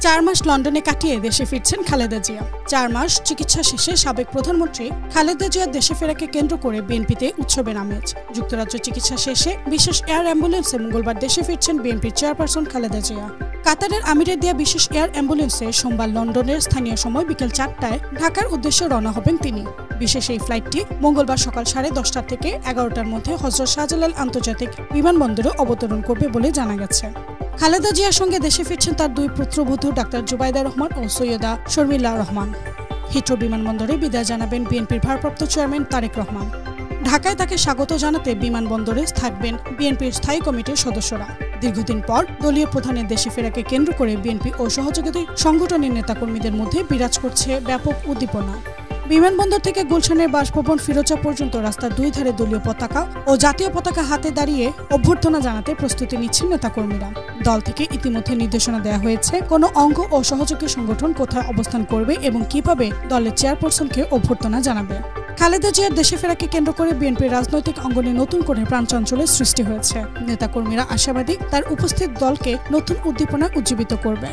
4 মাস লন্ডনে কাটিয়ে দেশে ফিরছেন খালেদা জিয়া। 4 মাস চিকিৎসা শেষে সাবেক প্রধানমন্ত্রী খালেদা জিয়ার দেশে ফেরাকে কেন্দ্র করে বিএনপিতে উৎসবের আমেজ। যুক্তরাজ্য চিকিৎসা শেষে বিশেষ এয়ার অ্যাম্বুলেন্সে মঙ্গলবার দেশে ফিরছেন বিএনপির চেয়ারপারসন খালেদা জিয়া। কাতারের আমিরের দেয়া বিশেষ এয়ার অ্যাম্বুলেন্সে সোমবার লন্ডনের স্থানীয় সময় বিকেল 4টায় ঢাকার উদ্দেশ্যে রওনা হবেন তিনি। বিশেষ এই ফ্লাইটটি মঙ্গলবার সকাল 10:30 থেকে 11টার মধ্যে হযরত শাহজালাল আন্তর্জাতিক বিমানবন্দরে অবতরণ করবে বলে জানা গেছে। খালেদা জিয়ার সঙ্গে দেশে ফিরছেন তার 2 পুত্রবধূ ডাক্তার জুবাইদা রহমান ও সৈয়দা শর্মিলা রহমান। হিথ্রো বিমানবন্দরে বিদায় জানাবেন বিএনপির ভারপ্রাপ্ত চেয়ারম্যান তারেক রহমান। ঢাকায় তাকে স্বাগত জানাতে বিমানবন্দরে থাকবেন বিএনপির স্থায়ী কমিটির সদস্যরা। দীর্ঘদিন পর দলীয় প্রধানের দেশে ফেরাকে কেন্দ্র করে বিএনপি ও সহযোগী সংগঠনের নেতাকর্মীদের মধ্যে বিরাজ করছে ব্যাপক উদ্দীপনা। বিমানবন্দর থেকে গুলশানের বাসভবন ফিরোজা পর্যন্ত রাস্তার 2 ধারে দলীয় পতাকা ও জাতীয় পতাকা হাতে দাঁড়িয়ে অভ্যর্থনা জানাতে প্রস্তুতি নিচ্ছেন নেতাকর্মীরা। দল থেকে ইতিমধ্যে নির্দেশনা দেওয়া হয়েছে কোন অঙ্গ ও সহযোগী সংগঠন কোথায় অবস্থান করবে এবং কিভাবে দলের চেয়ারপারসনকে অভ্যর্থনা জানাবে। খালেদা জিয়ার দেশে ফেরাকে কেন্দ্র করে বিএনপির রাজনৈতিক অঙ্গনে নতুন করে প্রাণচাঞ্চল্যের সৃষ্টি হয়েছে। নেতাকর্মীরা আশাবাদী তার উপস্থিত দলকে নতুন উদ্দীপনা উজ্জীবিত করবে।